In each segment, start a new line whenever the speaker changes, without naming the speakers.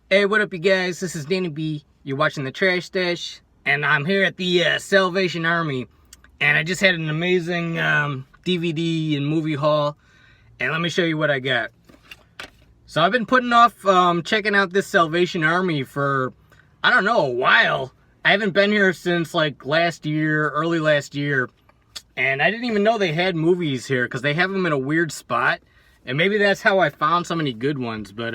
Hey, what up, you guys? This is Danny B. You're watching the Trash Stash, and I'm here at the Salvation Army, and I just had an amazing DVD and movie haul, and let me show you what I got. So I've been putting off checking out this Salvation Army for, I don't know, a while. I haven't been here since like last year, early last year, and I didn't even know they had movies here because they have them in a weird spot, and maybe that's how I found so many good ones, but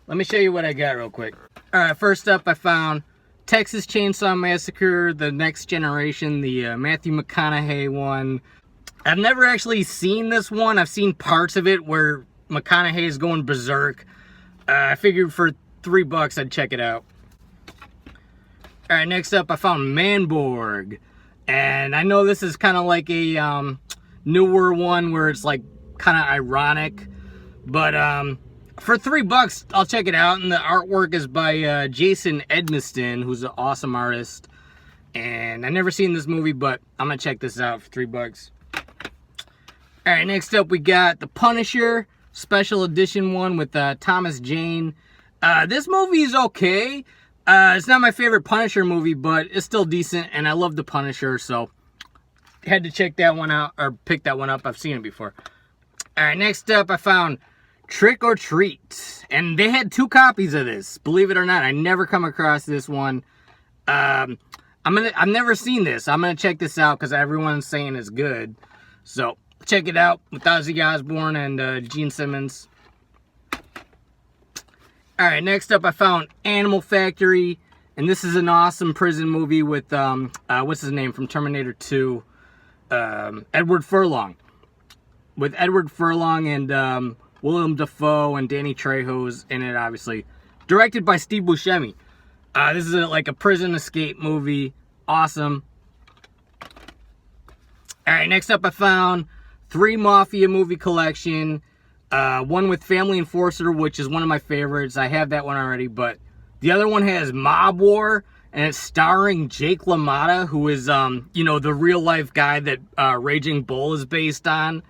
let me show you what I got real quick. Alright, first up I found Texas Chainsaw Massacre, The Next Generation, the Matthew McConaughey one. I've never actually seen this one. I've seen parts of it where McConaughey is going berserk. I figured for $3 I'd check it out. Alright, next up I found Manborg. And I know this is kind of like a newer one where it's like kind of ironic. But for $3, I'll check it out, and the artwork is by Jason Edmiston, who's an awesome artist. And I've never seen this movie, but I'm gonna check this out for $3. All right, next up we got The Punisher special edition one with Thomas Jane. This movie is okay. It's not my favorite Punisher movie, but it's still decent, and I love The Punisher, so had to check that one out, or pick that one up. I've seen it before. All right, next up I found Trick or Treat, and they had 2 copies of this. Believe it or not, I never come across this one. I've never seen this. I'm gonna check this out because everyone's saying it's good. So check it out with Ozzy Osbourne and Gene Simmons. All right, next up I found Animal Factory, and this is an awesome prison movie with what's his name from Terminator 2, Edward Furlong. With Edward Furlong and Willem Dafoe and Danny Trejo's in it, obviously. Directed by Steve Buscemi. This is like a prison escape movie. Awesome. Alright, next up I found 3 Mafia movie collection. One with Family Enforcer, which is one of my favorites. I have that one already, but the other one has Mob War, and it's starring Jake LaMotta, who is, the real life guy that Raging Bull is based on.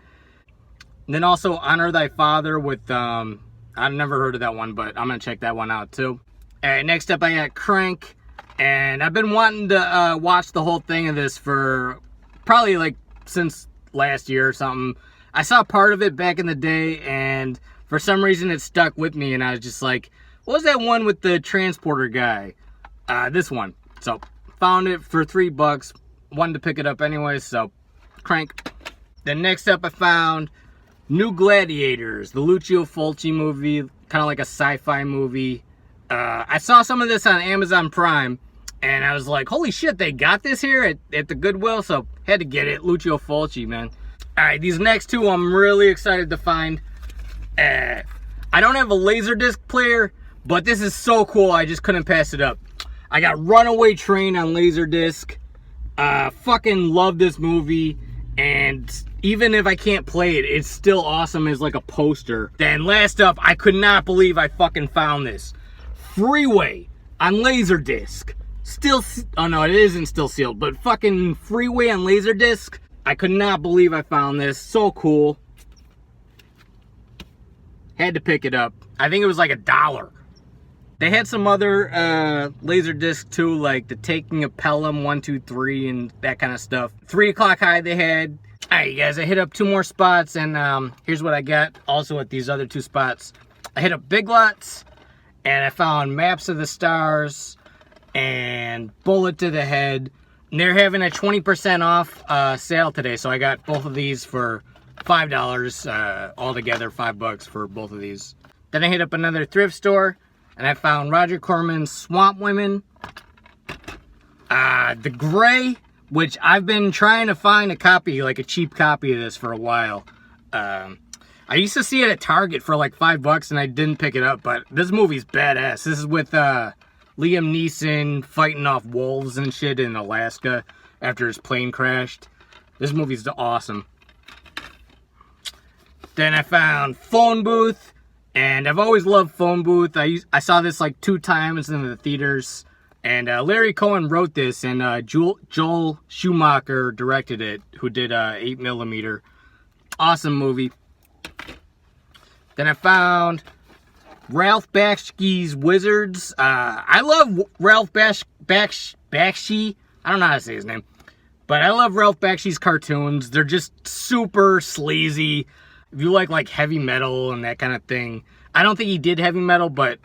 And then also Honor Thy Father with, I've never heard of that one, but I'm going to check that one out too. Alright, next up I got Crank. And I've been wanting to watch the whole thing of this for probably like since last year or something. I saw part of it back in the day, and for some reason it stuck with me, and I was just like, what was that one with the transporter guy? This one. So, found it for $3. Wanted to pick it up anyway, so Crank. Then next up I found New Gladiators, the Lucio Fulci movie, kind of like a sci-fi movie. I saw some of this on Amazon Prime, and I was like, holy shit, they got this here at the Goodwill, so had to get it. Lucio Fulci, man. Alright, these next 2 I'm really excited to find. I don't have a Laserdisc player, but this is so cool, I just couldn't pass it up. I got Runaway Train on Laserdisc. Fucking love this movie, and even if I can't play it, it's still awesome as like a poster. Then last up, I could not believe I fucking found this. Freeway on Laserdisc. Still, oh no, it isn't still sealed, but fucking Freeway on Laserdisc. I could not believe I found this. So cool. Had to pick it up. I think it was like $1. They had some other Laserdisc too, like The Taking of Pelham 1, 2, 3 and that kind of stuff. 3 O'Clock High they had. Alright, you guys, I hit up 2 more spots, and here's what I got also at these other 2 spots. I hit up Big Lots, and I found Maps of the Stars and Bullet to the Head. And they're having a 20% off sale today, so I got both of these for $5 altogether, $5 for both of these. Then I hit up another thrift store, and I found Roger Corman's Swamp Women. The Gray, which I've been trying to find a copy, like a cheap copy of this for a while. I used to see it at Target for like $5 and I didn't pick it up, but this movie's badass. This is with Liam Neeson fighting off wolves and shit in Alaska after his plane crashed. This movie's awesome. Then I found Phone Booth, and I've always loved Phone Booth. I saw this like 2 times in the theaters. And Larry Cohen wrote this, and Joel Schumacher directed it, who did 8mm. Awesome movie. Then I found Ralph Bakshi's Wizards. I love Ralph Bakshi. I don't know how to say his name. But I love Ralph Bakshi's cartoons. They're just super sleazy. If you like heavy metal and that kind of thing. I don't think he did heavy metal, but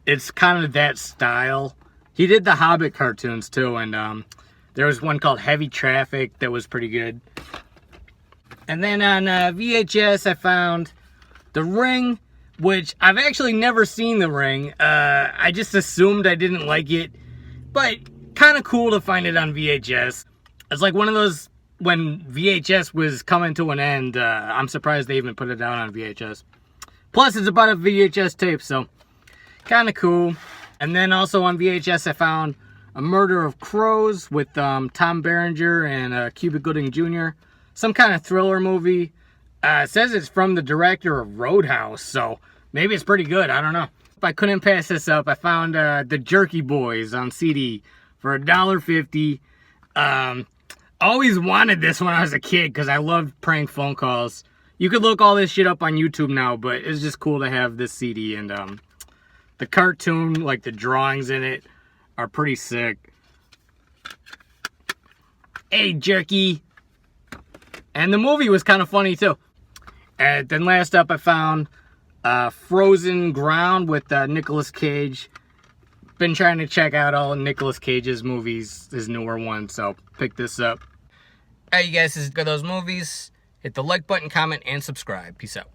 it's kind of that style. He did the Hobbit cartoons too, and there was one called Heavy Traffic that was pretty good. And then on VHS, I found The Ring, which I've actually never seen The Ring. I just assumed I didn't like it, but kind of cool to find it on VHS. It's like one of those, when VHS was coming to an end, I'm surprised they even put it out on VHS. Plus, it's about a VHS tape, so kind of cool. And then also on VHS, I found A Murder of Crows with Tom Berenger and Cuba Gooding Jr. Some kind of thriller movie. It says it's from the director of Roadhouse, so maybe it's pretty good. I don't know. If I couldn't pass this up, I found The Jerky Boys on CD for $1.50. Always wanted this when I was a kid because I loved prank phone calls. You could look all this shit up on YouTube now, but it's just cool to have this CD. And the cartoon, like the drawings in it, are pretty sick. Hey, Jerky. And the movie was kind of funny, too. And then last up, I found Frozen Ground with Nicolas Cage. Been trying to check out all Nicolas Cage's movies, his newer one, so pick this up. Alright, you guys, this is good those movies. Hit the like button, comment, and subscribe. Peace out.